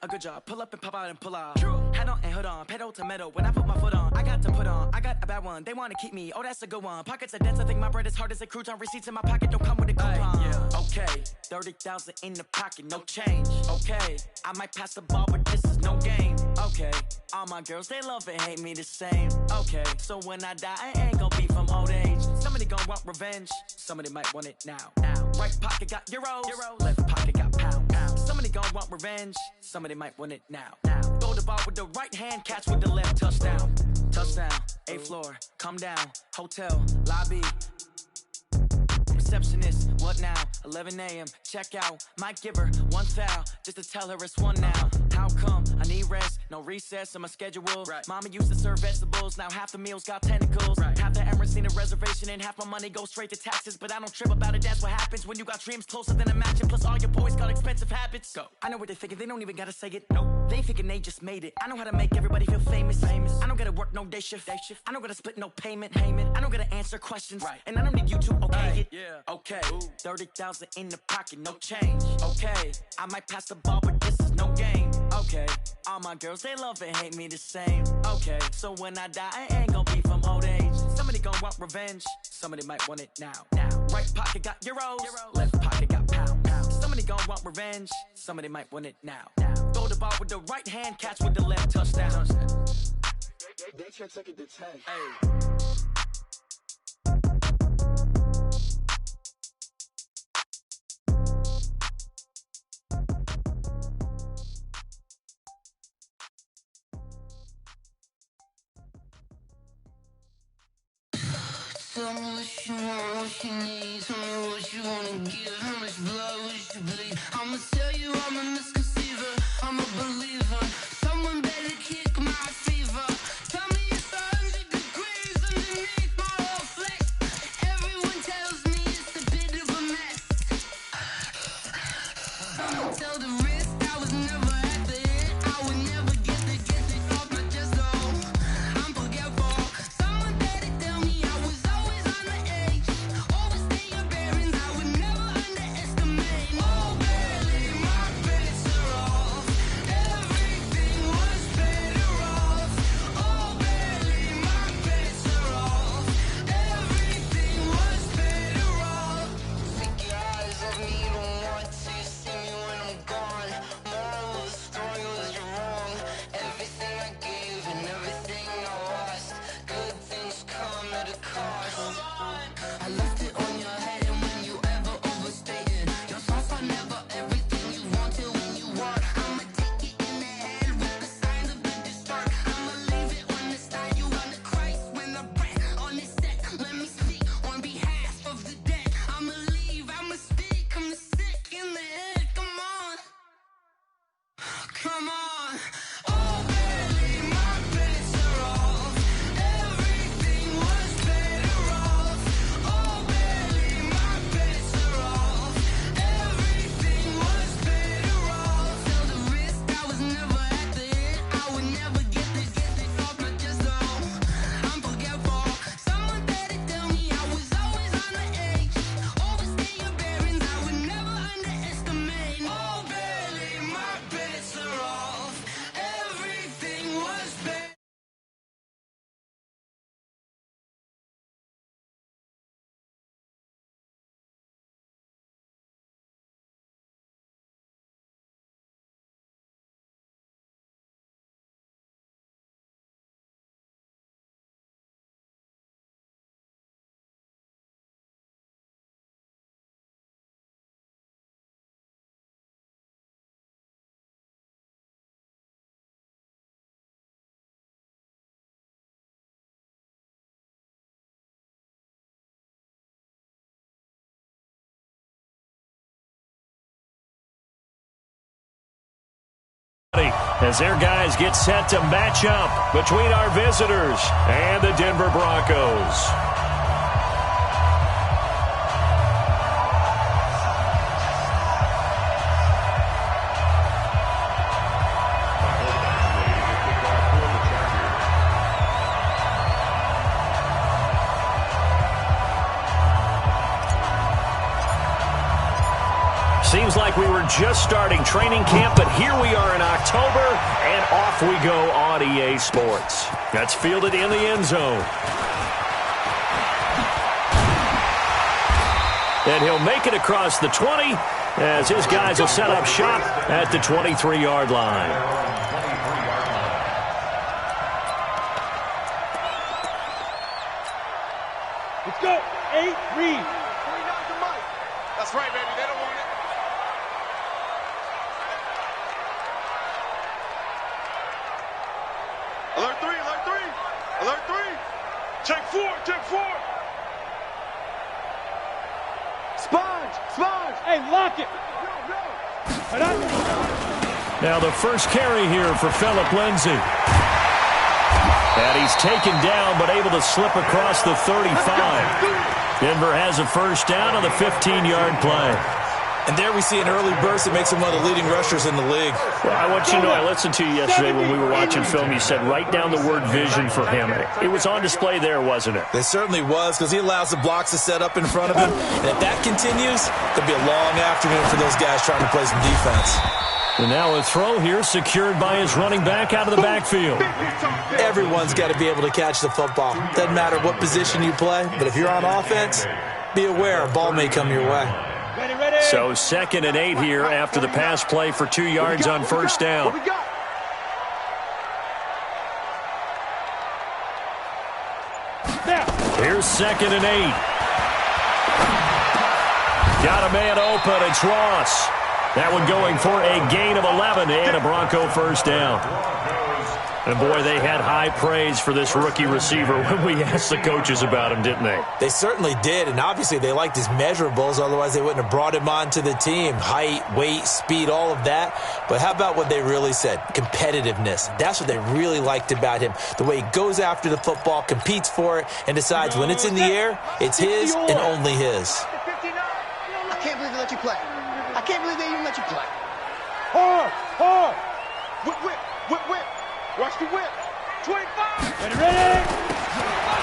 a good job. Pull up and pop out and pull out. Head on and hood on, pedal to metal. When I put my foot on, I got to put on. I got a bad one, they want to keep me. Oh, that's a good one. Pockets are dense, I think my bread is hard as a crouton. Receipts in my pocket don't come with a coupon. Okay, 30,000 in the pocket, no change. Okay, I might pass the ball, but this is no game. Okay, all my girls, they love and hate me the same. Okay, so when I die, I ain't gonna be from old age. Somebody gon' want revenge, somebody might want it now. Right pocket got euros, left pocket got pounds. Somebody gon' want revenge, somebody might want it now. Throw the ball with the right hand, catch with the left, touchdown. Touchdown, 8th floor, come down, hotel, lobby. Receptionist, what now? 11 a.m. check out. Might give her one foul just to tell her it's one now. How come? I need rest, no recess in my schedule. Mama used to serve vegetables, now half the meals got tentacles. Half the Emirates need a reservation and half my money goes straight to taxes. But I don't trip about it, that's what happens when you got dreams closer than a match. And plus all your boys got expensive habits. Go. I know what they're thinking, they don't even gotta say it. Nope. They ain't thinking they just made it. I know how to make everybody feel famous. I don't gotta work no day shift. I don't gotta split no payment. I don't gotta answer questions. And I don't need you to okay it. Okay, 30,000 in the pocket, no change. Okay, I might pass the ball, but this is no game. Okay, all my girls, they love and hate me the same. Okay, so when I die, I ain't gonna be from old age. Somebody gon' want revenge, somebody might want it now. Right pocket got euros, left pocket got pounds. Somebody gon' want revenge, somebody might want it now. Throw the ball with the right hand, catch with the left, touchdown. They can't take it to 10. Tell me what you want, what you need. Tell me what you wanna give. How much blood would you bleed? I'ma tell you I'm a misconceiver, I'm a believer. Someone better kick my fever. Tell me it's 100 degrees underneath my whole flesh. Everyone tells me it's a bit of a mess. I'ma tell the risk I was never at the end. I would never get it off my chest, though. I'm forgetful. Someone better tell me I was always on the edge. Overstay your bearings, I would never underestimate. Oh, barely, my bets are off. Everything was better off. Oh, barely, my bets are off. Everything was better off. Take your eyes off me, you don't want to see me when I'm gone. Moral of the story was you're wrong. Everything I gave and everything I lost. Good things come at a cost. I left it on your head, and when you ever overstated your thoughts are never everything you wanted when you want. I'ma take it in the head with the signs of the distort. I'ma leave it on the side. You on the Christ when the breath on this set. Let me speak on behalf of the dead. I'ma leave, I'ma speak. I'm the sick in the head. Come on, come on. Oh, barely, my bets are off. Everything was better off. Oh, barely, my bets are off. Everything was better off. Tell the risk I was never at the end. I would never get it off my chest, though. I'm forgetful. Someone better tell me I was always on the edge. Overstay your bearings, I would never underestimate. Oh, barely, my bets are off. Everything was better. As their guys get set to match up between our visitors and the Denver Broncos. Seems like we were just starting training camp, but here we are in October, and off we go on EA Sports. That's fielded in the end zone. And he'll make it across the 20 as his guys will set up shop at the 23-yard line. Let's go. 8, read. That's right, baby. They don't want it. Alert 3, alert 3. Alert 3. Check 4, check 4. Sponge, sponge. Hey, lock it. Now the first carry here for Phillip Lindsay. And he's taken down but able to slip across the 35. Denver has a first down on the 15-yard play. And there we see an early burst that makes him one of the leading rushers in the league. Well, I want you to know, I listened to you yesterday when we were watching film. You said write down the word vision for him. It was on display there, wasn't it? It certainly was, because he allows the blocks to set up in front of him. And if that continues, it'll be a long afternoon for those guys trying to play some defense. And now a throw here secured by his running back out of the backfield. Everyone's got to be able to catch the football. Doesn't matter what position you play, but if you're on offense, be aware a ball may come your way. So 2nd and 8 here after the pass play for 2 yards on first down. Here's 2nd and 8. Got a man open. It's Ross. That one going for a gain of 11 and a Bronco first down. And, boy, they had high praise for this rookie receiver when we asked the coaches about him, didn't they? They certainly did, and obviously they liked his measurables. Otherwise, they wouldn't have brought him onto the team. Height, weight, speed, all of that. But how about what they really said? Competitiveness. That's what they really liked about him. The way he goes after the football, competes for it, and decides when it's in the air, it's his and only his. I can't believe they let you play. I can't believe they even let you play. Hard, hard. Whip, whip, whip, whip. Watch the whip. 25. Ready.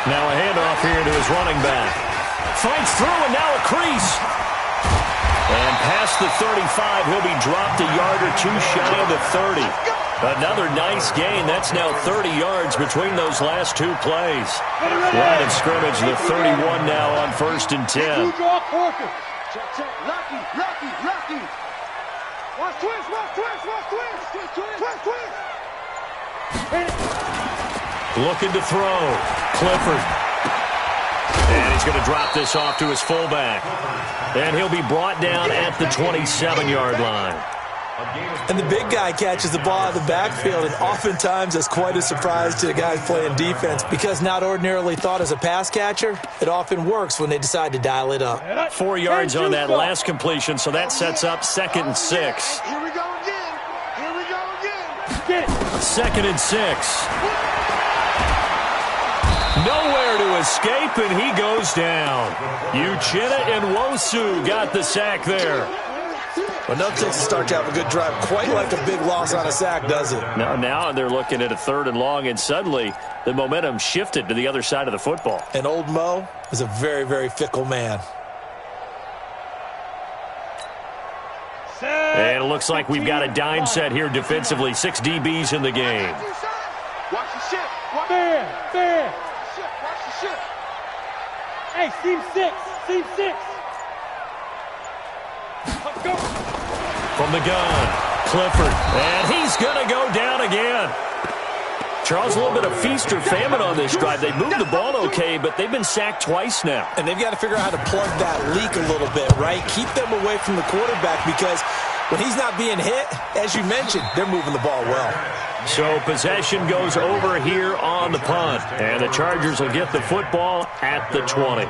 Now a handoff here to his running back. Fights through and now a crease. And past the 35, he'll be dropped a yard or two shy of the 30. Another nice gain. That's now 30 yards between those last two plays. Line of scrimmage, the 31 now on 1st and 10. Check, check. Lucky, lucky, lucky. Watch twist, watch twist, watch twist. Twist, twist. Looking to throw. Clifford. And he's going to drop this off to his fullback. And he'll be brought down at the 27-yard line. And the big guy catches the ball out of the backfield, and oftentimes that's quite a surprise to the guys playing defense, because not ordinarily thought as a pass catcher, it often works when they decide to dial it up. 4 yards on that last completion, so that sets up 2nd and 6. Here we go again. Here we go again. 2nd and 6. Nowhere to escape, and he goes down. Uchenna and Nwosu got the sack there. Well, no takes to start to have a good drive, quite like a big loss on a sack, does it? Now they're looking at a 3rd and long, and suddenly the momentum shifted to the other side of the football. And old Mo is a very, very fickle man. And it looks like we've got a dime set here defensively. 6 DBs in the game. Watch the ship. Watch Fair. Watch the ship. Hey, seam 6. Let's go. From the gun, Clifford. And he's going to go down again. Charles, a little bit of feast or famine on this drive. They moved the ball okay, but they've been sacked twice now. And they've got to figure out how to plug that leak a little bit, right? Keep them away from the quarterback, because when he's not being hit, as you mentioned, they're moving the ball well. So possession goes over here on the punt, and the Chargers will get the football at the 20.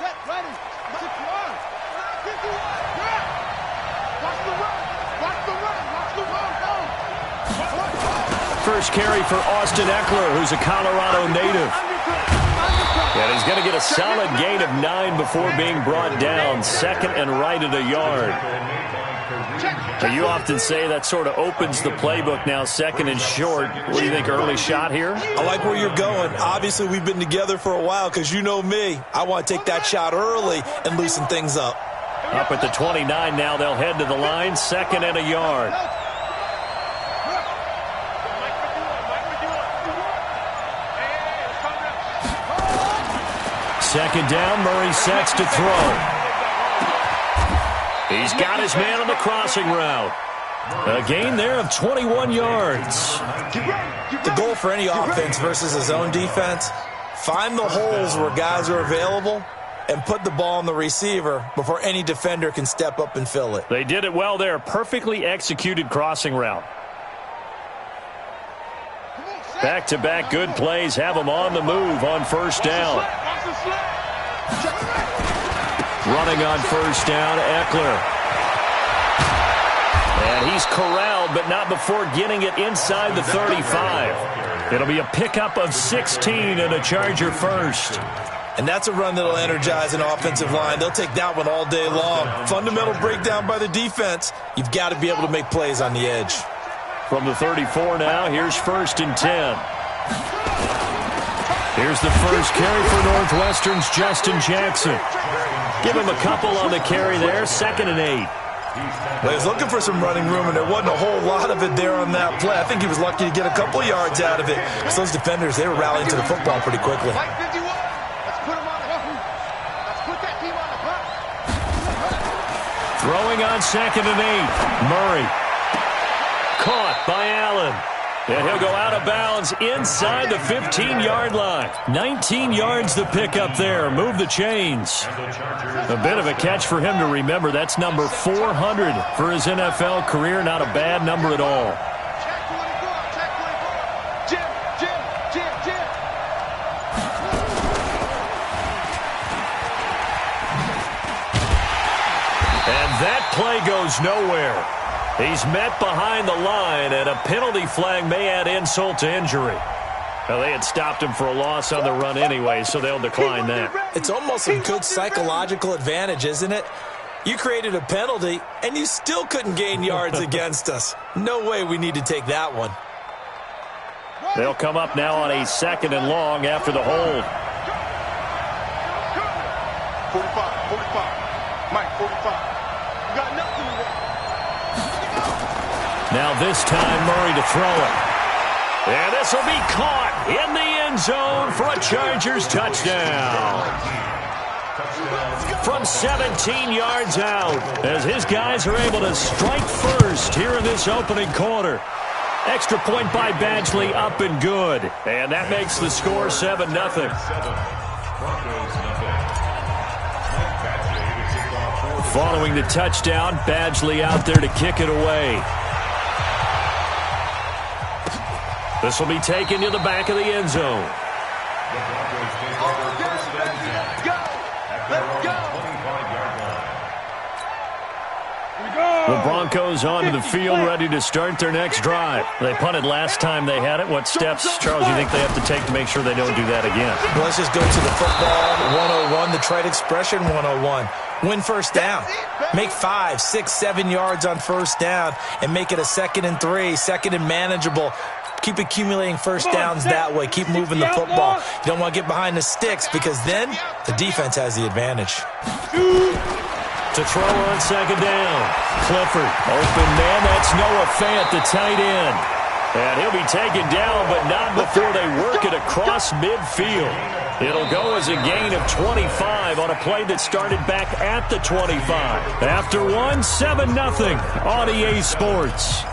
Set, ready. Watch the run. Watch the run. Watch the run. Watch the run. First carry for Austin Eckler, who's a Colorado native. And he's going to get a solid gain of 9 before being brought down. 2nd and right at a yard. You often say that sort of opens the playbook now, second and short. What do you think, early shot here? I like where you're going. Obviously, we've been together for a while because you know me. I want to take that shot early and loosen things up. Up at the 29 now, they'll head to the line, second and a yard. Second down, Murray sets to throw. He's got his man on the crossing route. A gain there of 21 yards. The goal for any offense versus his own defense, find the holes where guys are available and put the ball on the receiver before any defender can step up and fill it. They did it well there. Perfectly executed crossing route. Back-to-back good plays have them on the move on first down. Running on first down, Eckler. And he's corralled, but not before getting it inside the 35. It'll be a pickup of 16 and a Charger first. And that's a run that'll energize an offensive line. They'll take that one all day long. Fundamental breakdown by the defense. You've got to be able to make plays on the edge. From the 34 now, here's first and 10. Here's the first carry for Northwestern's Justin Jackson. Give him a couple on the carry there, second and 8. Well, he was looking for some running room, and there wasn't a whole lot of it there on that play. I think he was lucky to get a couple yards out of it. Because those defenders, they were rallying to the football pretty quickly. Throwing on second and 8. Murray. Caught by Allen. And he'll go out of bounds inside the 15-yard line. 19 yards to pick up there. Move the chains. A bit of a catch for him to remember. That's number 400 for his NFL career. Not a bad number at all. And that play goes nowhere. He's met behind the line, and a penalty flag may add insult to injury. Well, they had stopped him for a loss on the run anyway, so they'll decline that. It's almost a good psychological advantage, isn't it? You created a penalty, and you still couldn't gain yards against us. No way we need to take that one. They'll come up now on a second and long after the hold. 45. Mike, 45. You got nothing to do. Now this time, Murray to throw it. And this will be caught in the end zone for a Chargers touchdown. From 17 yards out, as his guys are able to strike first here in this opening quarter. Extra point by Badgley, up and good. And that makes the score 7-0. Following the touchdown, Badgley out there to kick it away. This will be taken to the back of the end zone. The Broncos onto the field, ready to start their next drive. They punted last time they had it. What steps, Charles, you think they have to take to make sure they don't do that again? Well, let's just go to the football 101, the trite expression 101. Win first down. Make 5, 6, 7 yards on first down and make it a 2nd and 3, second and manageable. Keep accumulating first downs that way. Keep moving the football. You don't want to get behind the sticks because then the defense has the advantage. To throw on second down. Clifford, open man. That's Noah Fant, the tight end. And he'll be taken down, but not before they work it across midfield. It'll go as a gain of 25 on a play that started back at the 25. After one, 7-0 on EA Sports.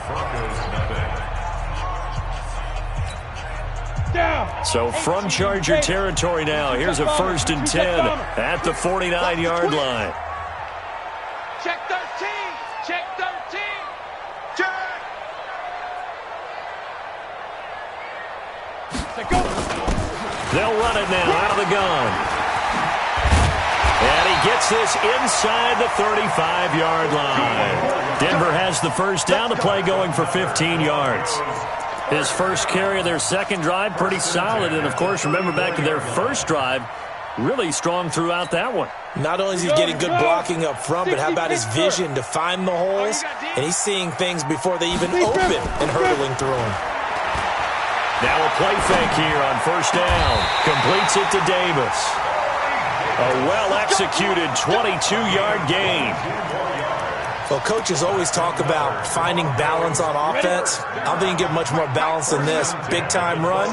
So from Charger territory now, here's a 1st and 10 at the 49-yard line. Check 13. Check 13. Check. They'll run it now out of the gun. And he gets this inside the 35-yard line. Denver has the first down, the play going for 15 yards. His first carry of their second drive, pretty solid. And, of course, remember back to their first drive, Really strong throughout that one. Not only is he getting good blocking up front, but how about his vision to find the holes? And he's seeing things before they even open and hurdling through them. Now a play fake here on first down. Completes it to Davis. A well-executed 22-yard gain. Well, coaches always talk about finding balance on offense. I don't think you get much more balance than this. Big-time run,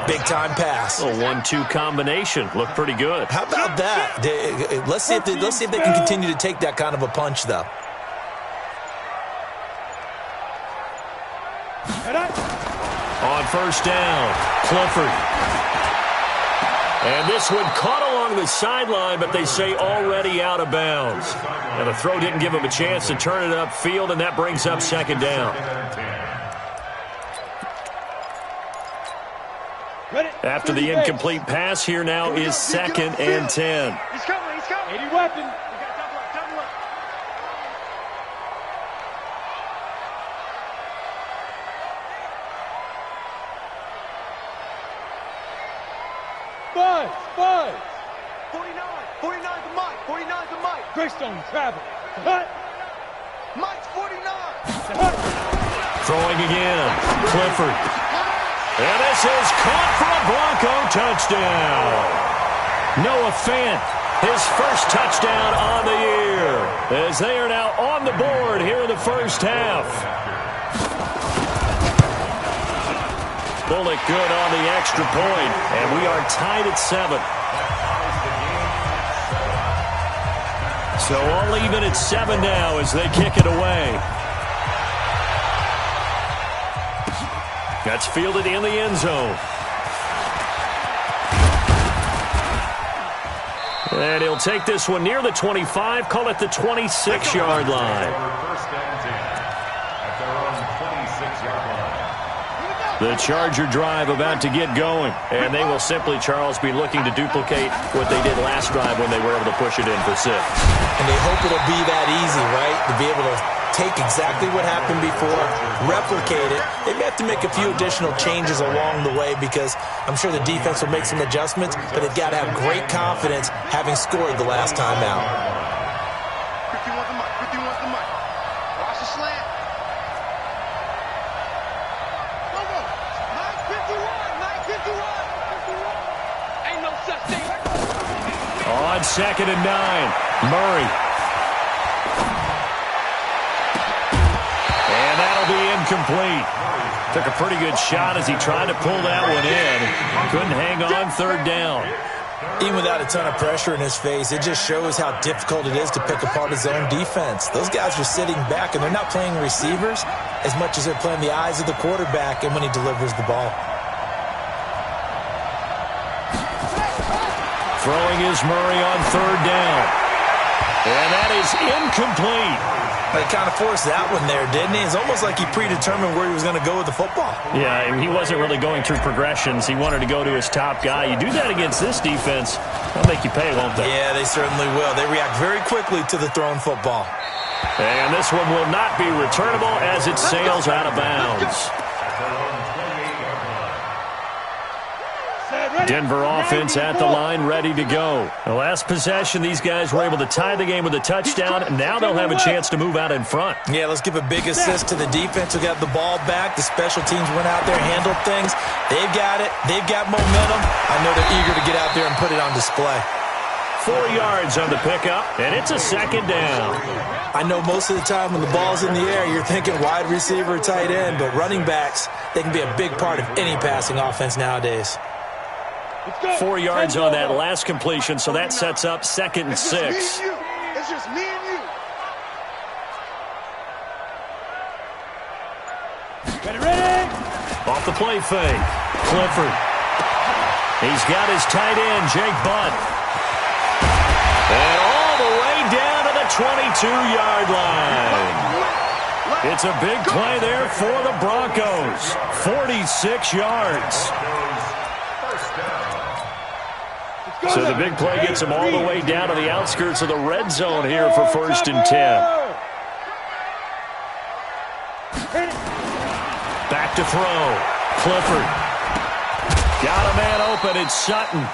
big-time pass. A 1-2 combination. Looked pretty good. How about that? Let's see if they can continue to take that kind of a punch, though. On first down, Clifford. And this one caught along the sideline, but they say already out of bounds. And the throw didn't give him a chance to turn it upfield, and that brings up second down. After the incomplete pass, here now is 2nd and 10. He's coming, he's coming. 80 weapon. You got double up. Buzz. 49 to Mike. 49 to Mike. Greystone, travel. Cut. Mike's 49. Throwing again, Clifford. And this is caught for a Bronco touchdown. Noah Fant, his first touchdown on the year, as they are now on the board here in the first half. Bullock good on the extra point, and we are tied at 7. So all even at 7 now as they kick it away. That's fielded in the end zone. And he'll take this one near the 25, call it the 26-yard line. First and 10 at their own 26-yard line. The Charger drive about to get going, and they will simply, Charles, be looking to duplicate what they did last drive when they were able to push it in for 6. And they hope it'll be that easy, right? To be able to take exactly what happened before, replicate it. They may have to make a few additional changes along the way because I'm sure the defense will make some adjustments, but they've got to have great confidence having scored the last time out. 51 to Mike. 51 to Mike. Watch the slant. Go. Mike 51. Mike 51. Ain't no such thing. On 2nd and 9, Murray. And that'll be incomplete. Took a pretty good shot as he tried to pull that one in. Couldn't hang on 3rd down. Even without a ton of pressure in his face, it just shows how difficult it is to pick apart his own defense. Those guys are sitting back, and they're not playing receivers as much as they're playing the eyes of the quarterback and when he delivers the ball. Throwing is Murray on 3rd down. And that is incomplete. He kind of forced that one there, didn't he? It's almost like he predetermined where he was going to go with the football. Yeah, he wasn't really going through progressions. He wanted to go to his top guy. You do that against this defense, they'll make you pay, won't they? Yeah, they certainly will. They react very quickly to the thrown football. And this one will not be returnable as it sails out of bounds. Denver offense at the line, ready to go. The last possession, these guys were able to tie the game with a touchdown. Now they'll have a chance to move out in front. Yeah, let's give a big assist to the defense who got the ball back. The special teams went out there, handled things. They've got it. They've got momentum. I know they're eager to get out there and put it on display. 4 yards on the pickup, and it's a 2nd down. I know most of the time when the ball's in the air, you're thinking wide receiver, tight end, but running backs, they can be a big part of any passing offense nowadays. 4 yards on that last completion, so that sets up 2nd and 6. It's just me and you. Ready? Off the play fake, Clifford. He's got his tight end, Jake Butt. And all the way down to the 22-yard line. It's a big play there for the Broncos. 46 yards. So the big play gets them all the way down to the outskirts of the red zone here for 1st and 10. Back to throw. Clifford. Got a man open. It's Sutton.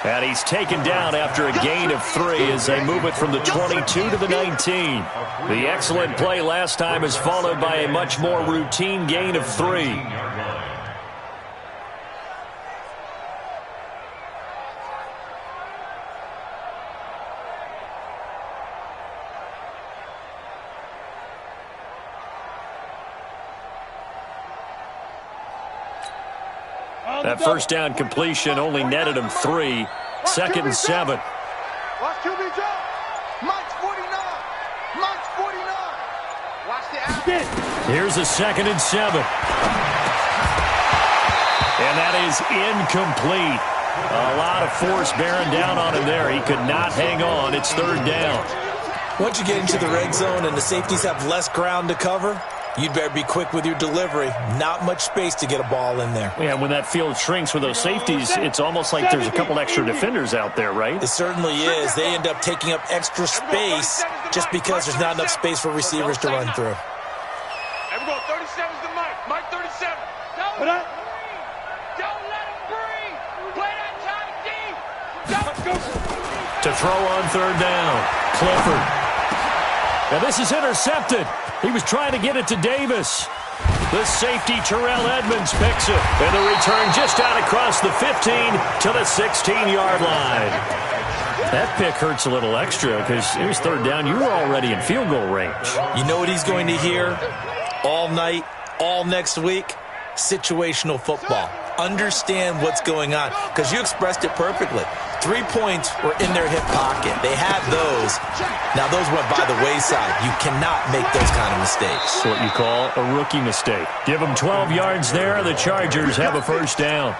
And he's taken down after a gain of 3 as they move it from the 22 to the 19. The excellent play last time is followed by a much more routine gain of 3. That first down completion only netted him 3. 2nd and 7. Watch QB drop. Mike's 49. Mike's 49. Watch the action. Here's a 2nd and 7. And that is incomplete. A lot of force bearing down on him there. He could not hang on. It's 3rd down. Once you get into the red zone and the safeties have less ground to cover, you'd better be quick with your delivery. Not much space to get a ball in there. Yeah, when that field shrinks with those safeties, it's almost like there's a couple extra defenders out there, right? It certainly is. They end up taking up extra space just because there's not enough space for receivers to run through. Here we go. 37's the Mike. Mike 37. Don't let him breathe. Play that tight deep. To throw on 3rd down. Clifford. Now this is intercepted. He was trying to get it to Davis. The safety, Terrell Edmonds, picks it. And the return just out across the 15 to the 16-yard line. That pick hurts a little extra because it was 3rd down. You were already in field goal range. You know what he's going to hear all night, all next week? Situational football. Understand what's going on because you expressed it perfectly. 3 points were in their hip pocket. They had those. Now, those went by the wayside. You cannot make those kind of mistakes. That's what you call a rookie mistake. Give them 12 yards there. The Chargers have a 1st down.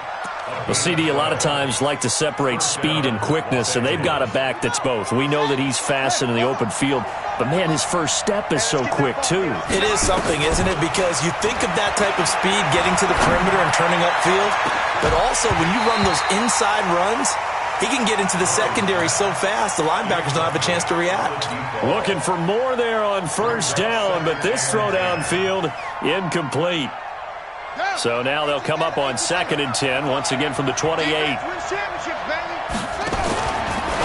Well, CD, a lot of times like to separate speed and quickness, and they've got a back that's both. We know that he's fast in the open field, but, man, his first step is so quick, too. It is something, isn't it? Because you think of that type of speed getting to the perimeter and turning upfield, but also when you run those inside runs, he can get into the secondary so fast, the linebackers don't have a chance to react. Looking for more there on 1st down, but this throw downfield, incomplete. So now they'll come up on 2nd and 10, once again from the 28.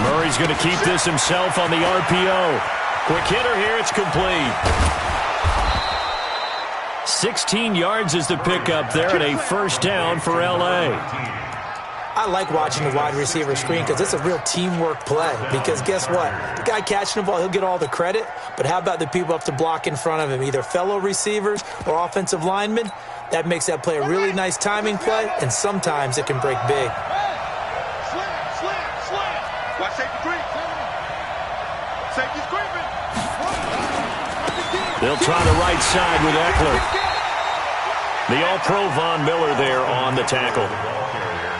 Murray's going to keep this himself on the RPO. Quick hitter here, it's complete. 16 yards is the pickup there and a 1st down for L.A. I like watching the wide receiver screen because it's a real teamwork play. Because guess what? The guy catching the ball, he'll get all the credit. But how about the people up to block in front of him, either fellow receivers or offensive linemen? That makes that play a really nice timing play, and sometimes it can break big. Watch safety creep. Safety's creeping. They'll try the right side with Eckler. The All-Pro Von Miller there on the tackle.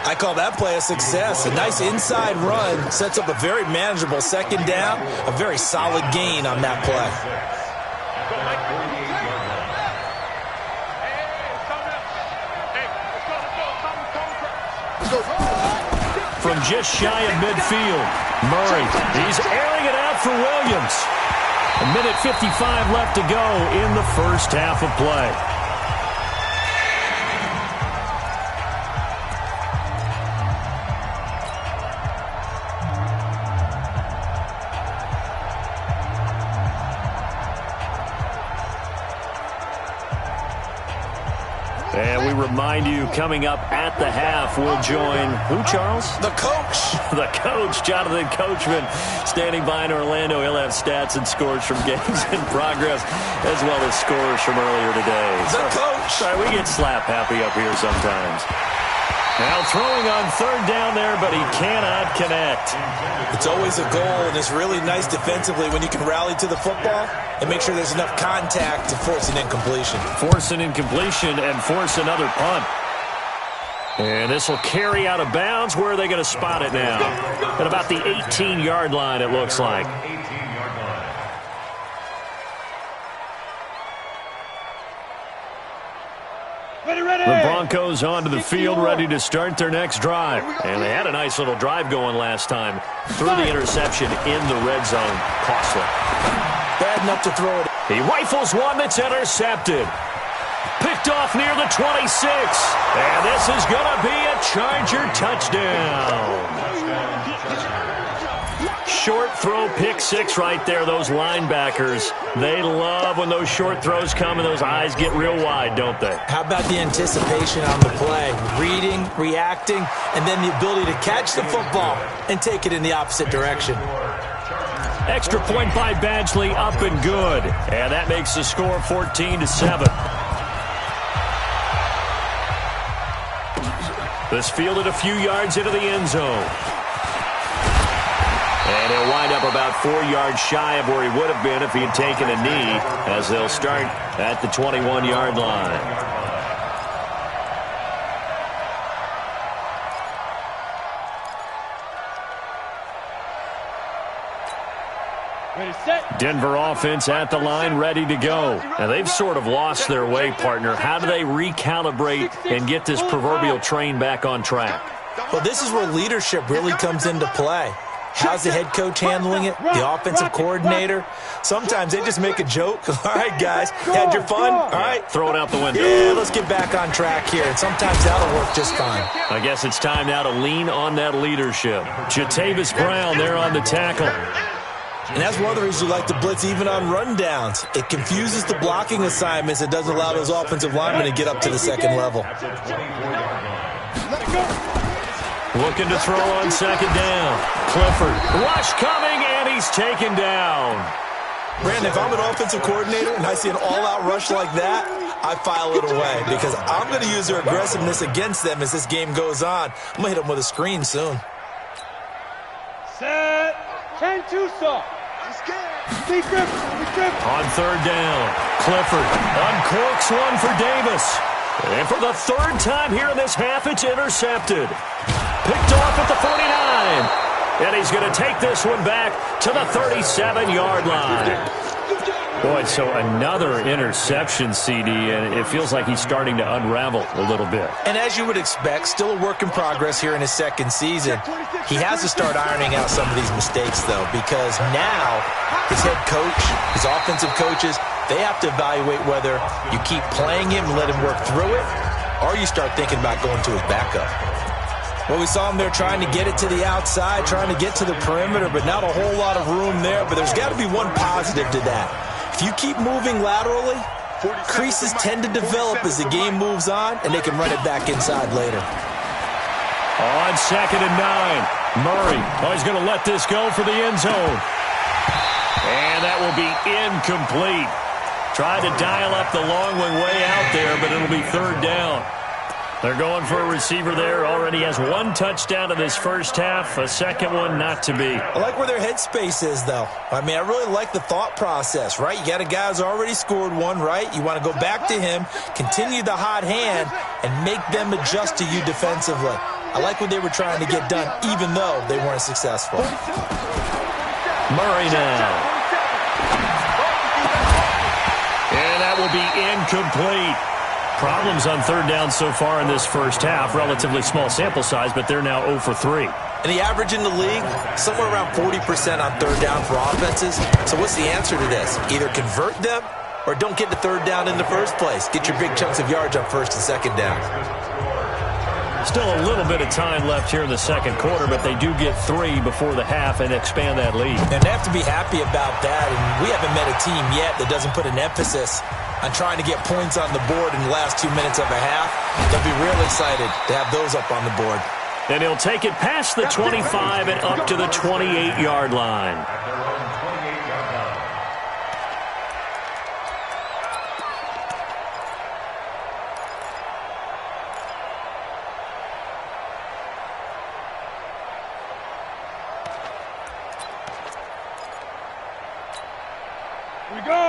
I call that play a success. A nice inside run sets up a very manageable 2nd down, a very solid gain on that play. From just shy of midfield, Murray, he's airing it out for Williams. A minute 55 left to go in the first half of play. And we remind you, coming up at the half, we'll join who, Charles? The coach. The coach, Jonathan Coachman, standing by in Orlando. He'll have stats and scores from games in progress, as well as scores from earlier today. The coach. Sorry, we get slap happy up here sometimes. Now throwing on 3rd down there, but he cannot connect. It's always a goal, and it's really nice defensively when you can rally to the football and make sure there's enough contact to force an incompletion. Force an incompletion and force another punt. And this will carry out of bounds. Where are they going to spot it now? At about the 18-yard line, it looks like. The Broncos onto the field, ready to start their next drive. And they had a nice little drive going last time. Threw the interception in the red zone. Costly. Bad enough to throw it. He rifles one that's intercepted. Picked off near the 26. And this is going to be a Charger touchdown. Short throw, pick six right there. Those linebackers, they love when those short throws come and those eyes get real wide, don't they? How about the anticipation on the play? Reading, reacting, and then the ability to catch the football and take it in the opposite direction. Extra point by Badgley, up and good. And that makes the score 14-7. This fielded a few yards into the end zone. And he'll wind up about 4 yards shy of where he would have been if he had taken a knee, as they'll start at the 21-yard line. Ready, set. Denver offense at the line, ready to go. Now, they've sort of lost their way, partner. How do they recalibrate and get this proverbial train back on track? Well, this is where leadership really comes into play. How's the head coach handling it? The offensive coordinator? Sometimes they just make a joke. All right, guys, had your fun? All right. Throw it out the window. Yeah, let's get back on track here. And sometimes that'll work just fine. I guess it's time now to lean on that leadership. Jatavis Brown there on the tackle. And that's one of the reasons we like to blitz even on rundowns. It confuses the blocking assignments. It doesn't allow those offensive linemen to get up to the second level. Looking to throw on second down. Clifford. Rush coming, and he's taken down. Brandon, if I'm an offensive coordinator and I see an all-out rush like that, I file it away because I'm going to use their aggressiveness against them as this game goes on. I'm going to hit them with a screen soon. Set. 10-2 soft. Be grip. On third down, Clifford uncorks one for Davis. And for the third time here in this half, it's intercepted. Picked off at the 49. And he's going to take this one back to the 37-yard line. Boy, so another interception, CD, and it feels like he's starting to unravel a little bit. And as you would expect, still a work in progress here in his second season. He has to start ironing out some of these mistakes, though, because now his head coach, his offensive coaches, they have to evaluate whether you keep playing him and let him work through it, or you start thinking about going to his backup. Well, we saw him there trying to get it to the outside, trying to get to the perimeter, but not a whole lot of room there. But there's got to be one positive to that. If you keep moving laterally, creases tend to develop as the game moves on, and they can run it back inside later. On second and 9, Murray. Oh, he's going to let this go for the end zone. And that will be incomplete. Tried to dial up the long one way out there, but it'll be third down. They're going for a receiver there. Already has one touchdown in this first half. A second one not to be. I like where their headspace is, though. I mean, I really like the thought process, right? You got a guy who's already scored one, right? You want to go back to him, continue the hot hand, and make them adjust to you defensively. I like what they were trying to get done, even though they weren't successful. Murray now. And that will be incomplete. Problems on third down so far in this first half. Relatively small sample size, but they're now 0 for 3. And the average in the league, somewhere around 40% on third down for offenses. So what's the answer to this? Either convert them or don't get the third down in the first place. Get your big chunks of yards on first and second down. Still a little bit of time left here in the second quarter, but they do get 3 before the half and expand that lead. And they have to be happy about that. And we haven't met a team yet that doesn't put an emphasis on trying to get points on the board in the last 2 minutes of a half. They'll be real excited to have those up on the board. And he'll take it past the 25 and up to the 28-yard line.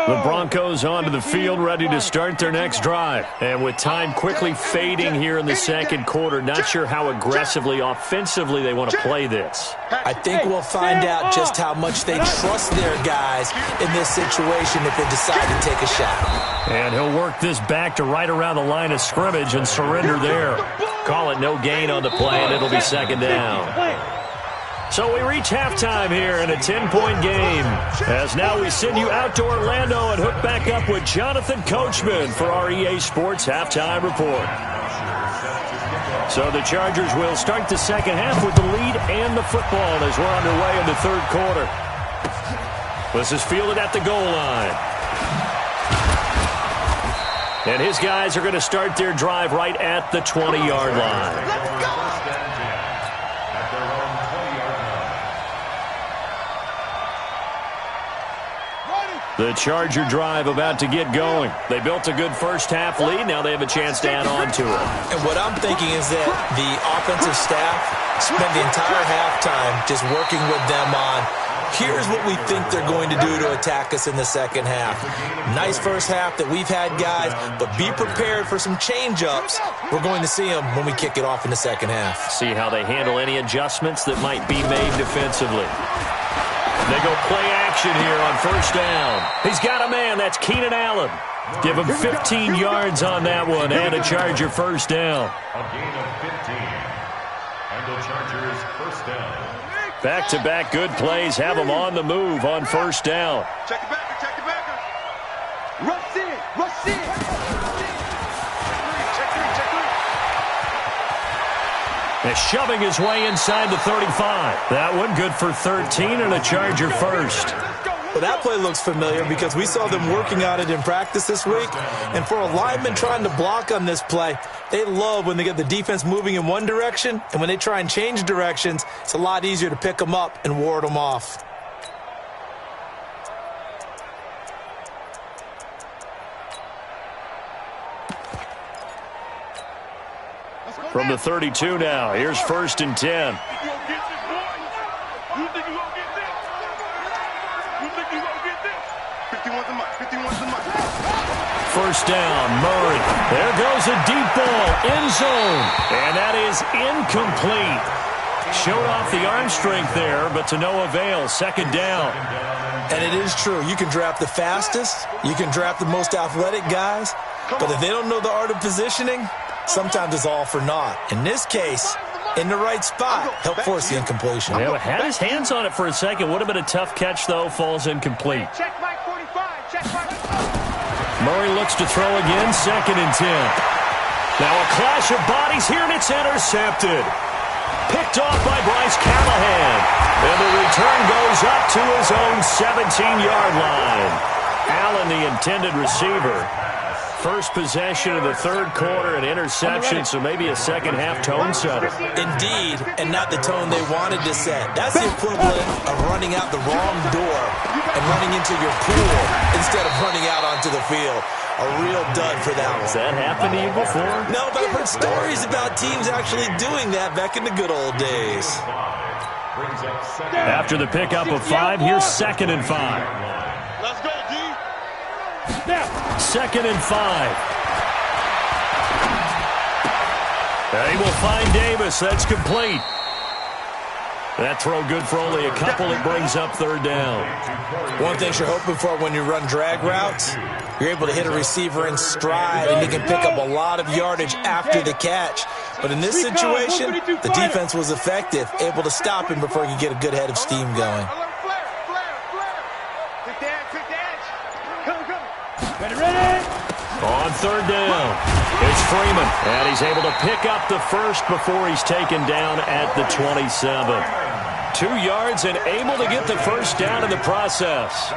The Broncos onto the field, ready to start their next drive. And with time quickly fading here in the second quarter, not sure how aggressively, offensively they want to play this. I think we'll find out just how much they trust their guys in this situation if they decide to take a shot. And he'll work this back to right around the line of scrimmage and surrender there. Call it no gain on the play, and it'll be second down. So we reach halftime here in a 10-point game. As now we send you out to Orlando and hook back up with Jonathan Coachman for our EA Sports Halftime Report. So the Chargers will start the second half with the lead and the football as we're underway in the third quarter. This is fielded at the goal line. And his guys are going to start their drive right at the 20-yard line. Let's go! The Charger drive about to get going. They built a good first-half lead. Now they have a chance to add on to it. And what I'm thinking is that the offensive staff spent the entire halftime just working with them on, here's what we think they're going to do to attack us in the second half. Nice first half that we've had, guys, but be prepared for some change-ups. We're going to see them when we kick it off in the second half. See how they handle any adjustments that might be made defensively. They go play action here on first down. He's got a man. That's Keenan Allen. Give him 15 yards on that one and a Charger first down. A gain of 15. And the Chargers first down. Back-to-back good plays have them on the move on first down. Check the backer, check the backer. Rush in, rush in. Check three, check three. They're shoving his way inside the 35. That one good for 13 and a Charger first. Well, that play looks familiar because we saw them working on it in practice this week. And for a lineman trying to block on this play, they love when they get the defense moving in one direction. And when they try and change directions, it's a lot easier to pick them up and ward them off. From the 32 now, here's first and 10. You gonna get this, boy? You think you gonna get this? You think you gonna get this? 51's the mic, 51's the mic. First down, Murray. There goes a deep ball, end zone. And that is incomplete. Showed off the arm strength there, but to no avail. Second down. And it is true. You can draft the fastest. You can draft the most athletic guys. But if they don't know the art of positioning, sometimes it's all for naught. In this case, in the right spot, help force the incompletion. Yeah, had his hands on it for a second. Would have been a tough catch, though. Falls incomplete. Check Mike 45, check Mike. Murray looks to throw again, second and 10. Now a clash of bodies here, and it's intercepted. Picked off by Bryce Callahan. And the return goes up to his own 17-yard line. Allen, the intended receiver. First possession of the third quarter, an interception, so maybe a second-half tone setter. Indeed, and not the tone they wanted to set. That's the equivalent of running out the wrong door and running into your pool instead of running out onto the field. A real dud for that one. Has that happened to you before? No, but I've heard stories about teams actually doing that back in the good old days. After the pickup of 5, here's second and 5. Let's go, D. Second and 5. And he will find Davis. That's complete. That throw good for only a couple. It brings up third down. One thing you're hoping for when you run drag routes, you're able to hit a receiver in stride, and you can pick up a lot of yardage after the catch. But in this situation, the defense was effective, able to stop him before he could get a good head of steam going. Take the edge. Come. Ready? On third down, it's Freeman. And he's able to pick up the first before he's taken down at the 27. 2 yards and able to get the first down in the process.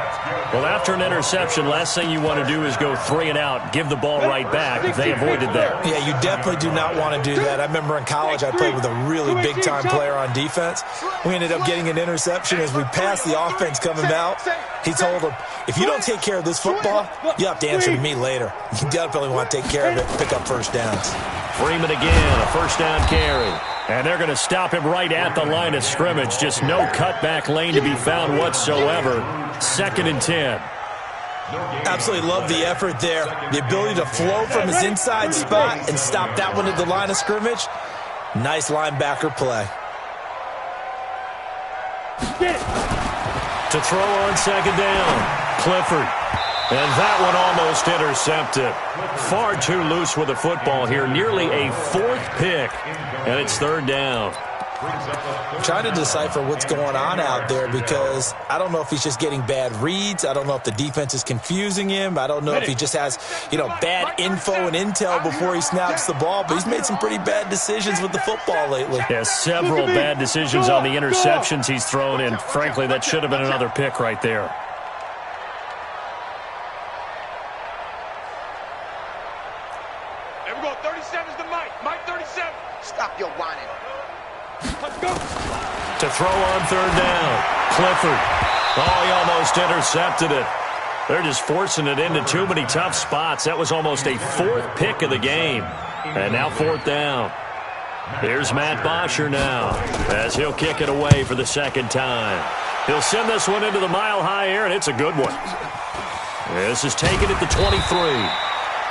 Well, after an interception, last thing you want to do is go 3 and out, give the ball right back. They avoided that. Yeah, you definitely do not want to do that. I remember in college I played with a really big-time player on defense. We ended up getting an interception as we passed the offense coming out. He told him, if you don't take care of this football, you have to answer to me later. You definitely want to take care of it, pick up first downs. Freeman again, a first down carry. And they're going to stop him right at the line of scrimmage. Just no cutback lane to be found whatsoever. Second and 10. Absolutely love the effort there. The ability to flow from his inside spot and stop that one at the line of scrimmage. Nice linebacker play. To throw on second down, Clifford. And that one almost intercepted. Far too loose with the football here. Nearly a 4th pick. And it's third down. I'm trying to decipher what's going on out there because I don't know if he's just getting bad reads. I don't know if the defense is confusing him. I don't know if he just has, bad info and intel before he snaps the ball. But he's made some pretty bad decisions with the football lately. Yeah, several bad decisions on the interceptions he's thrown, and frankly, that should have been another pick right there. There we go. 37's the Mike. Mike 37. Stop your whining. Let's go. To throw on third down. Clifford. Oh, he almost intercepted it. They're just forcing it into too many tough spots. That was almost a fourth pick of the game. And now fourth down. Here's Matt Bosher now as he'll kick it away for the second time. He'll send this one into the mile-high air, and it's a good one. This is taken at the 23.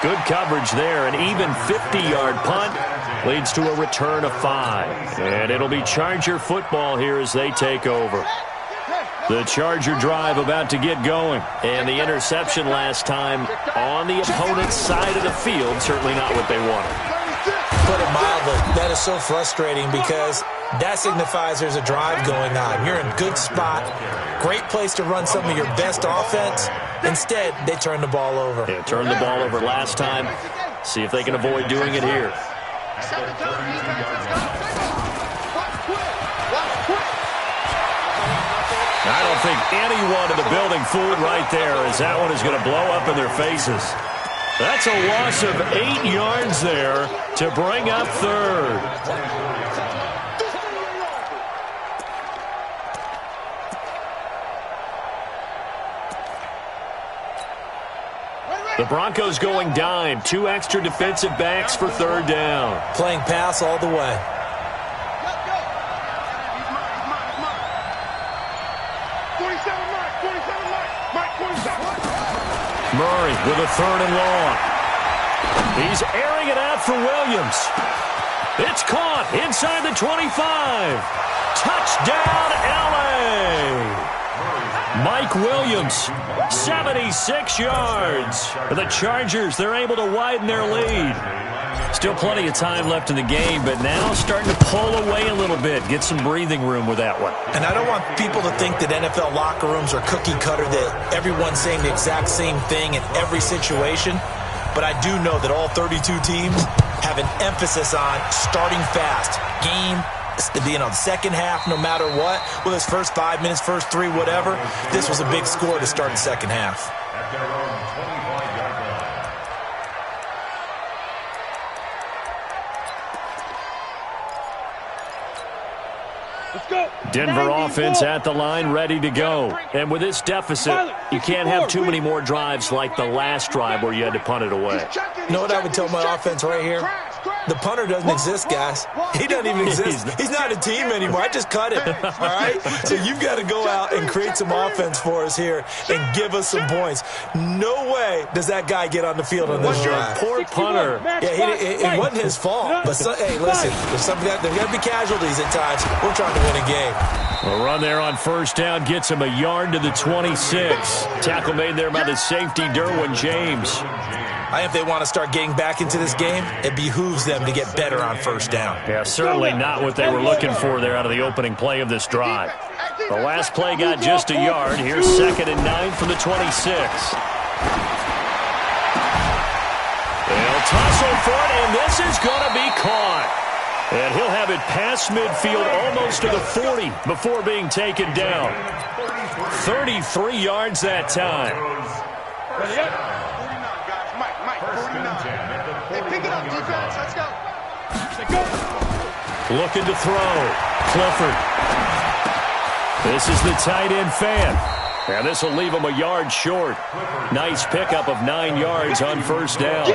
Good coverage there. An even 50-yard punt leads to a return of 5. And it'll be Charger football here as they take over. The Charger drive about to get going. And the interception last time on the opponent's side of the field, certainly not what they wanted. Put it mildly, that is so frustrating because that signifies there's a drive going on. You're in a good spot, great place to run some of your best offense. Instead, they turn the ball over. Yeah, turned the ball over last time. See if they can avoid doing it here. I don't think anyone in the building fooled right there, as that one is going to blow up in their faces. That's a loss of 8 yards there to bring up third. The Broncos going dime. 2 extra defensive backs for third down. Playing pass all the way. Murray with a third and long. He's airing it out for Williams. It's caught inside the 25. Touchdown, L.A. Mike Williams, 76 yards. The Chargers, they're able to widen their lead. Still plenty of time left in the game, but now starting to pull away a little bit. Get some breathing room with that one. And I don't want people to think that NFL locker rooms are cookie cutter, that everyone's saying the exact same thing in every situation. But I do know that all 32 teams have an emphasis on starting fast. The second half, no matter what, whether it's first 5 minutes, first 3, whatever, this was a big score to start the second half. At their own 25-yard line. Let's go. Denver offense at the line, ready to go. And with this deficit, you can't have too many more drives like the last drive where you had to punt it away. You know what I would tell my offense right here? The punter doesn't exist, guys. He doesn't even exist. He's not a team anymore. I just cut him, all right? So you've got to go out and create some offense for us here and give us some points. No way does that guy get on the field on this drive. Poor punter. Yeah, it wasn't his fault. But, hey, listen, there's got to be casualties at times. We're trying to win a game. A run there on first down gets him a yard to the 26. Tackle made there by the safety, Derwin James. If they want to start getting back into this game, it behooves them to get better on first down. Yeah, certainly not what they were looking for there out of the opening play of this drive. The last play got just a yard. Here's 2nd and 9 from the 26. They'll tussle for it, and this is going to be caught. And he'll have it past midfield almost to the 40 before being taken down. 33 yards that time. Looking to throw. Clifford. This is the tight end fan. And this will leave him a yard short. Nice pickup of 9 yards on first down.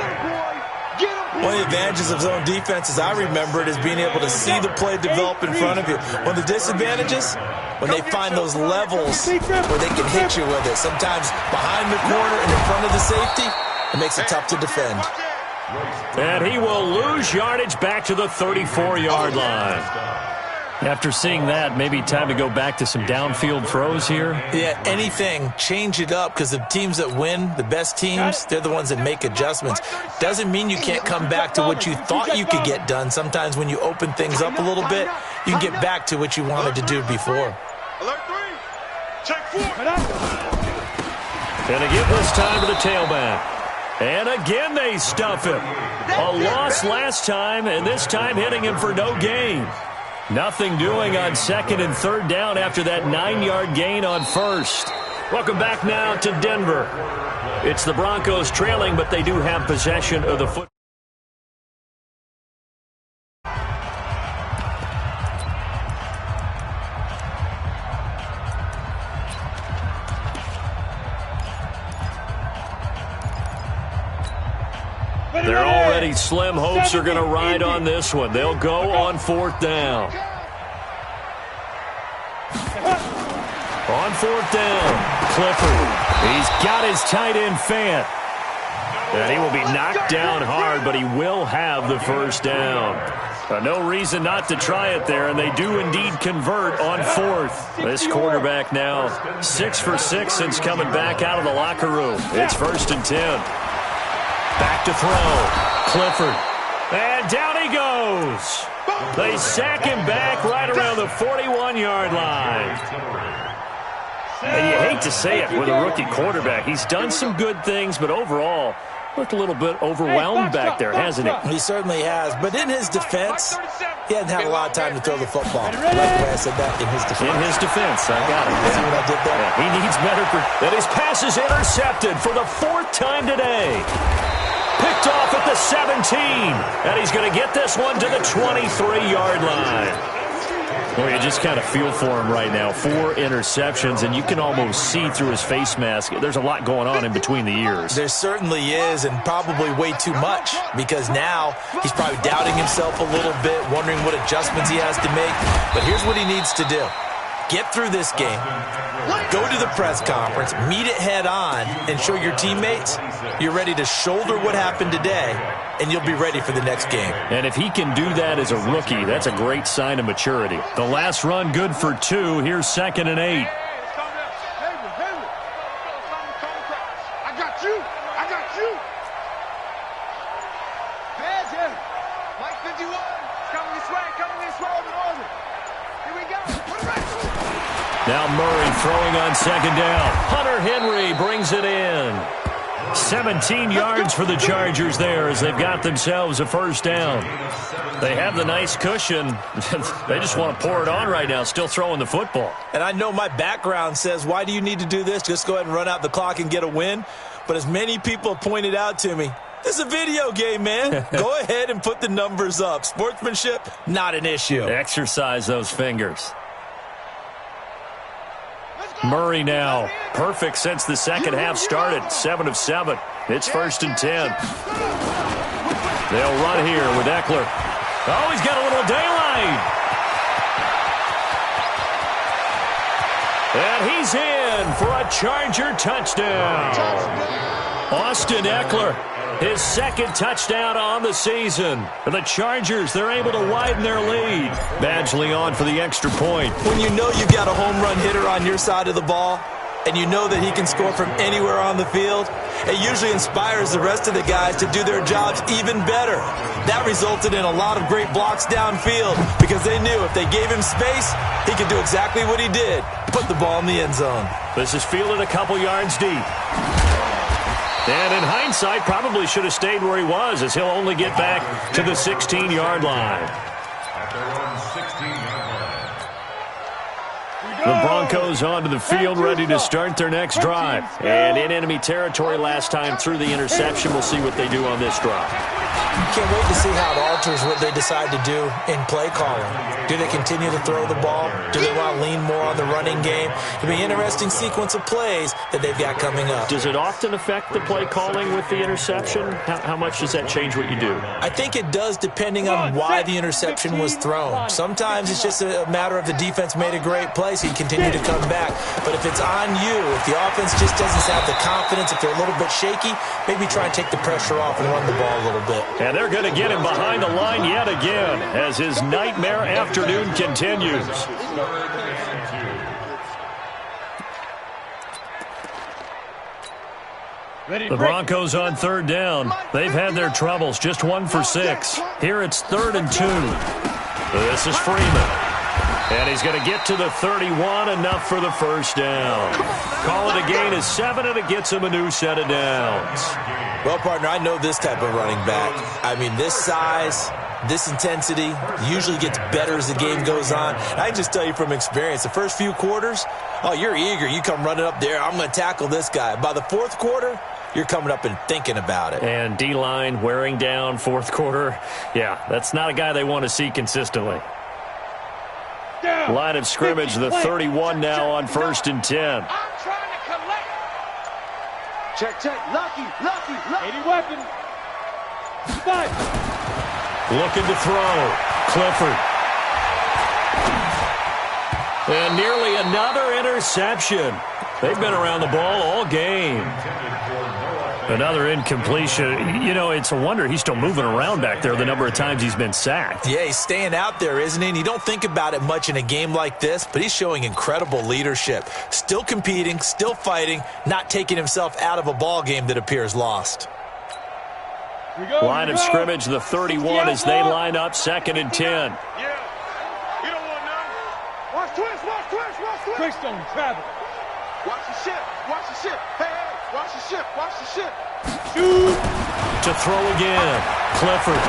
One of the advantages of zone defense, as I remember it, is being able to see the play develop in front of you. One of the disadvantages, when they find those levels where they can hit you with it, sometimes behind the corner and in front of the safety, it makes it tough to defend. And he will lose yardage back to the 34-yard line. After seeing that, maybe time to go back to some downfield throws here. Yeah, anything. Change it up, because the teams that win, the best teams, they're the ones that make adjustments. Doesn't mean you can't come back to what you thought you could get done. Sometimes when you open things up a little bit, you can get back to what you wanted to do before. Alert 3. Check 4. And they give this time to the tailback. And again they stuff him. A loss last time, and this time hitting him for no gain. Nothing doing on 2nd and 3rd down after that 9-yard gain on 1st. Welcome back now to Denver. It's the Broncos trailing, but they do have possession of the football. They're already slim hopes are going to ride on this one. They'll go on 4th down. On 4th down, Clifford. He's got his tight end Fant. And he will be knocked down hard, but he will have the 1st down. No reason not to try it there, and they do indeed convert on 4th. This quarterback now 6 for 6 since coming back out of the locker room. It's 1st and 10. Back to throw. Clifford. And down he goes. They sack him back right around the 41-yard line. And you hate to say it with a rookie quarterback. He's done some good things, but overall, looked a little bit overwhelmed back there, hasn't he? He certainly has. But in his defense, he hasn't had a lot of time to throw the football. I like the way I said that, in his defense. In his defense, I got it. See what I did there? Yeah, he needs better. And his pass is intercepted for the 4th time today. Picked off at the 17. And he's going to get this one to the 23-yard line. Well, you just kind of feel for him right now. 4 interceptions, and you can almost see through his face mask. There's a lot going on in between the ears. There certainly is, and probably way too much, because now he's probably doubting himself a little bit, wondering what adjustments he has to make. But here's what he needs to do. Get through this game, go to the press conference, meet it head on, and show your teammates you're ready to shoulder what happened today, and you'll be ready for the next game. And if he can do that as a rookie, that's a great sign of maturity. The last run good for 2. Here's 2nd and 8. I got you. I got you. Pass him. Mike 51. Coming this way. Coming this way. Here we go. Put it right. Now Murray throwing on 2nd down. Hunter Henry brings it in. 17 yards for the Chargers there as they've got themselves a 1st down. They have the nice cushion. They just want to pour it on right now, still throwing the football. And I know my background says, why do you need to do this? Just go ahead and run out the clock and get a win. But as many people have pointed out to me, this is a video game, man. Go ahead and put the numbers up. Sportsmanship, not an issue. Exercise those fingers. Murray now, perfect since the second half started, 7 of 7. It's 1st and 10. They'll run here with Eckler. Oh, he's got a little daylight. And he's in for a Charger touchdown. Austin Eckler, his 2nd touchdown on the season. And the Chargers, they're able to widen their lead. Badgley on for the extra point. When you know you've got a home run hitter on your side of the ball, and you know that he can score from anywhere on the field, it usually inspires the rest of the guys to do their jobs even better. That resulted in a lot of great blocks downfield because they knew if they gave him space, he could do exactly what he did, put the ball in the end zone. This is fielded a couple yards deep. And in hindsight, probably should have stayed where he was, as he'll only get back to the 16-yard line. At their own 16-yard line. The Broncos onto the field, ready to start their next drive. And in enemy territory last time through the interception. We'll see what they do on this drive. Can't wait to see how it alters what they decide to do in play calling. Do they continue to throw the ball? Do they want to lean more on the running game? It'll be an interesting sequence of plays that they've got coming up. Does it often affect the play calling with the interception? How much does that change what you do? I think it does, depending on why the interception was thrown. Sometimes it's just a matter of the defense made a great play, so you continue to come back. But if it's on you, if the offense just doesn't have the confidence, if they're a little bit shaky, maybe try and take the pressure off and run the ball a little bit. And they're going to get him behind the line yet again as his nightmare afternoon continues. The Broncos on third down. They've had their troubles, just 1 for 6. Here it's 3rd and 2. This is Freeman. And he's going to get to the 31, enough for the first down. Call it a gain of 7, and it gets him a new set of downs. Well, partner, I know this type of running back. I mean, this size, this intensity usually gets better as the game goes on. I can just tell you from experience, the first few quarters, oh, you're eager. You come running up there, I'm going to tackle this guy. By the fourth quarter, you're coming up and thinking about it. And D-line wearing down fourth quarter. Yeah, that's not a guy they want to see consistently. Line of scrimmage, the 31 now on 1st and 10. I'm trying to collect. Check. Lucky. 80 weapon. 5. Looking to throw. Clifford. And nearly another interception. They've been around the ball all game. Another incompletion. You know, it's a wonder he's still moving around back there the number of times he's been sacked. Yeah, he's staying out there, isn't he? And you don't think about it much in a game like this, but he's showing incredible leadership. Still competing, still fighting, not taking himself out of a ball game that appears lost. Line of scrimmage, the 31 as they line up, 2nd and 10. Yeah. You don't want none. Watch twist. Greystone, travel. Watch the ship. Hey, watch the ship. Shoot. To throw again. Clifford.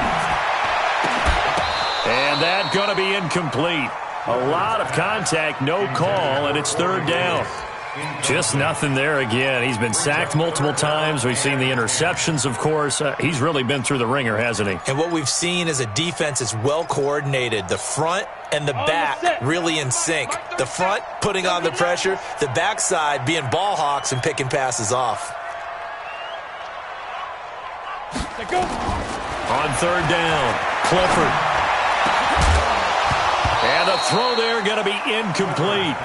And that going to be incomplete. A lot of contact, no call, and it's 3rd down. Just nothing there again. He's been sacked multiple times. We've seen the interceptions, of course. He's really been through the ringer, hasn't he? And what we've seen is a defense is well coordinated. The front and the back really in sync. The front putting on the pressure. The backside being ball hawks and picking passes off. On 3rd down, Clifford. And a throw there going to be incomplete.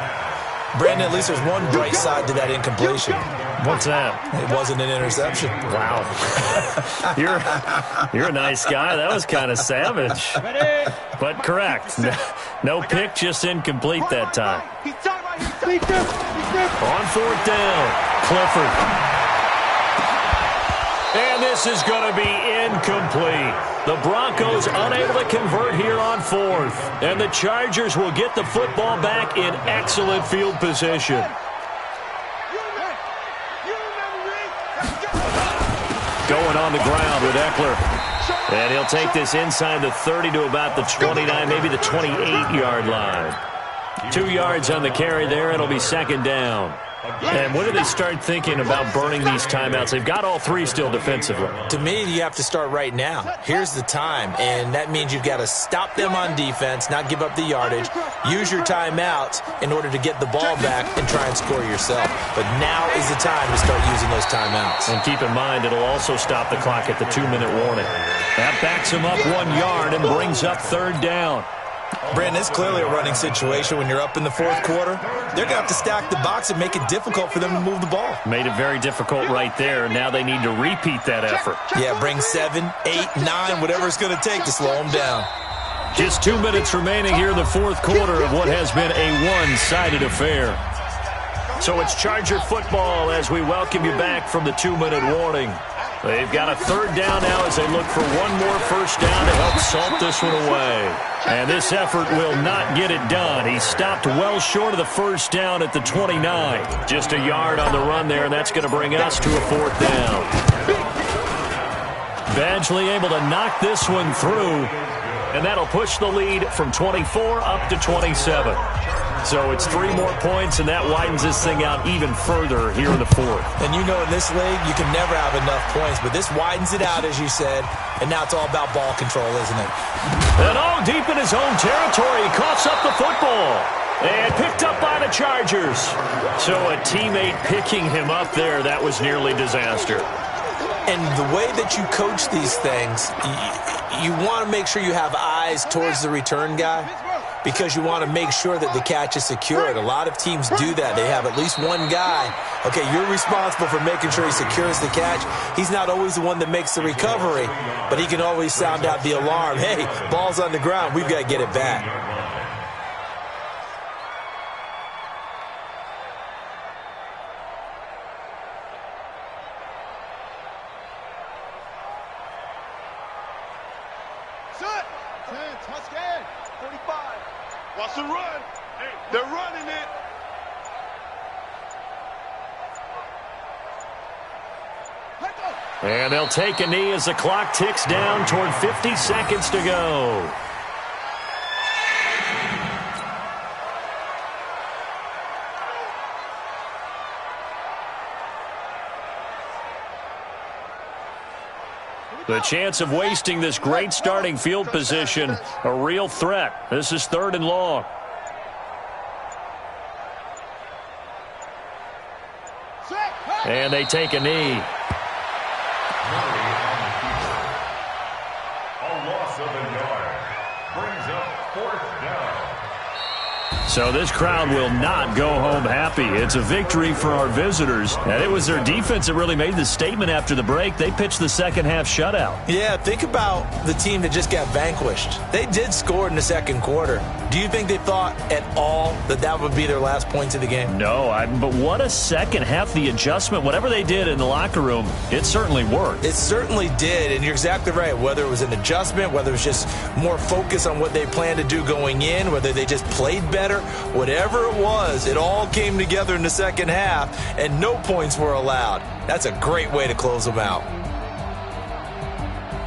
Brandon, at least there's one bright side to that incompletion. What's that? It wasn't an interception. Wow. You're a nice guy. That was kind of savage. But correct. No pick, just incomplete that time. On 4th down, Clifford. And this is going to be incomplete. The Broncos unable to convert here on 4th. And the Chargers will get the football back in excellent field position. Going on the ground with Eckler. And he'll take this inside the 30 to about the 29, maybe the 28-yard line. 2 yards on the carry there. It'll be 2nd down. And when do they start thinking about burning these timeouts? They've got all 3 still defensively. To me, you have to start right now. Here's the time, and that means you've got to stop them on defense, not give up the yardage, use your timeouts in order to get the ball back and try and score yourself. But now is the time to start using those timeouts. And keep in mind, it'll also stop the clock at the 2-minute warning. That backs him up 1 yard and brings up 3rd down. Brandon, it's clearly a running situation when you're up in the 4th quarter. They're going to have to stack the box and make it difficult for them to move the ball. Made it very difficult right there. Now they need to repeat that effort. Yeah, bring 7, 8, 9, whatever it's going to take to slow them down. Just 2 minutes remaining here in the 4th quarter of what has been a one-sided affair. So it's Charger football as we welcome you back from the 2-minute warning. They've got a 3rd down now as they look for one more first down to help salt this one away. And this effort will not get it done. He stopped well short of the first down at the 29. Just a yard on the run there, and that's going to bring us to a 4th down. Badgley able to knock this one through, and that'll push the lead from 24 up to 27. So it's 3 more points, and that widens this thing out even further here in the 4th. And you know in this league, you can never have enough points, but this widens it out, as you said, and now it's all about ball control, isn't it? And all deep in his own territory, he coughs up the football. And picked up by the Chargers. So a teammate picking him up there, that was nearly disaster. And the way that you coach these things, you want to make sure you have eyes towards the return guy. because you want to make sure that the catch is secured. A lot of teams do that. They have at least one guy. Okay, you're responsible for making sure he secures the catch. He's not always the one that makes the recovery, but he can always sound out the alarm. Hey, ball's on the ground. We've got to get it back. Wants to run. They're running it. And they'll take a knee as the clock ticks down toward 50 seconds to go. The chance of wasting this great starting field position, a real threat. This is 3rd and long. And they take a knee. A loss of a yard. Brings up 4th down. So this crowd will not go home happy. It's a victory for our visitors. And it was their defense that really made the statement after the break. They pitched the second half shutout. Yeah, think about the team that just got vanquished. They did score in the second quarter. Do you think they thought at all that that would be their last points of the game? No, but what a second half. The adjustment, whatever they did in the locker room, it certainly worked. It certainly did, and you're exactly right. Whether it was an adjustment, whether it was just more focus on what they planned to do going in, whether they just played better, whatever it was, it all came together in the second half, and no points were allowed. That's a great way to close them out.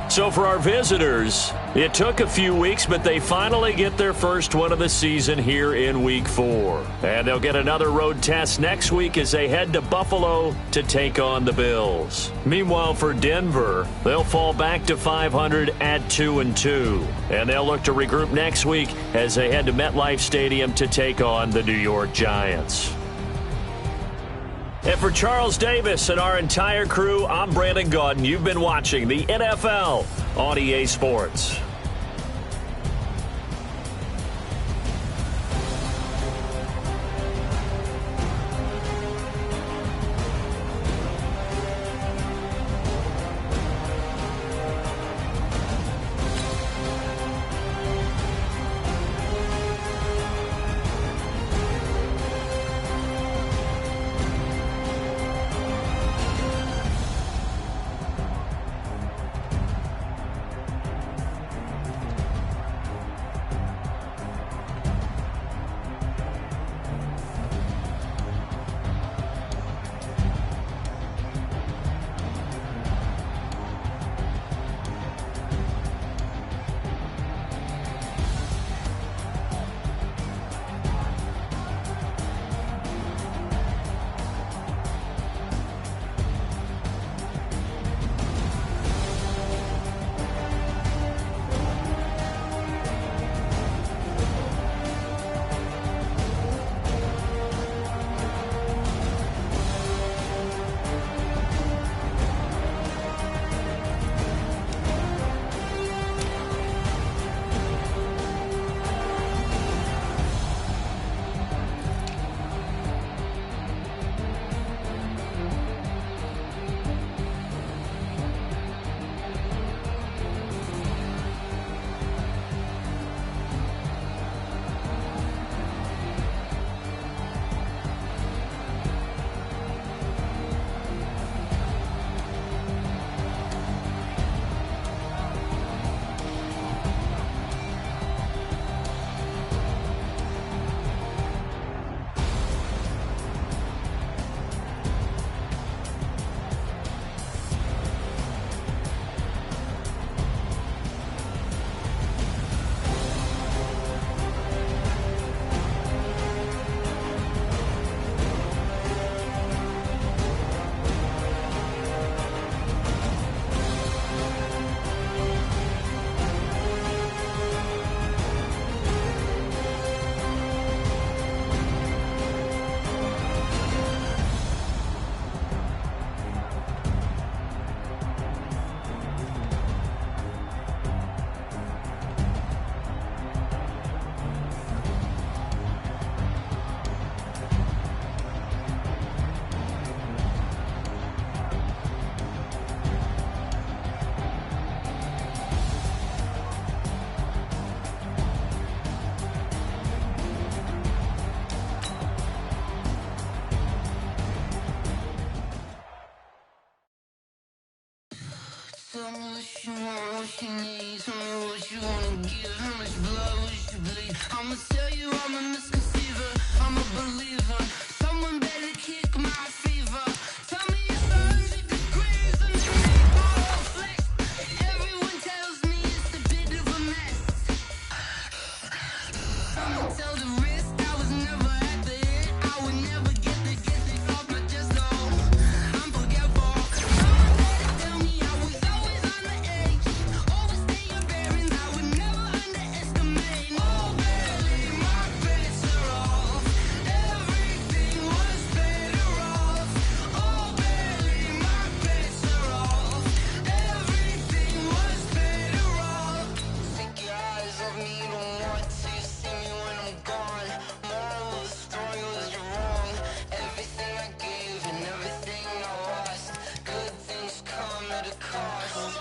So for our visitors, it took a few weeks, but they finally get their first one of the season here in Week 4. And they'll get another road test next week as they head to Buffalo to take on the Bills. Meanwhile, for Denver, they'll fall back to 500 at 2-2. And they'll look to regroup next week as they head to MetLife Stadium to take on the New York Giants. And for Charles Davis and our entire crew, I'm Brandon Gaudin. You've been watching the NFL on EA Sports. Tell me what you want, what you need. Tell me what you wanna give. How much blood would you bleed? I'ma tell you I'm a misconceiver. I'm a believer. Someone better kick my fever. Tell me it's 100 degrees underneath my whole flesh. Everyone tells me it's a bit of a mess. Someone tell the risk I was never at the end. I would never get the off my chest. Oh, I'm forgetful. Someone better tell me I was always on the edge. Overstay your bearings. I would never underestimate. Oh, barely my bets are off. Everything was better off. Oh, barely my bets are off. Everything was better off. Take your eyes off me, you don't want to see me when I'm gone. Moral of the story was you're wrong. Everything I gave and everything I lost. Good things come at a cost.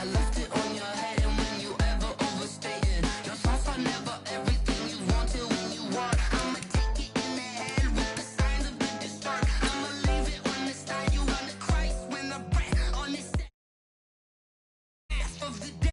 I left it on your head, and when you ever overstated, your thoughts are never everything you wanted when you want. I'ma take it in the head with the signs of the distort. I'ma leave it on the side. You on the Christ when the breath on the set of the day.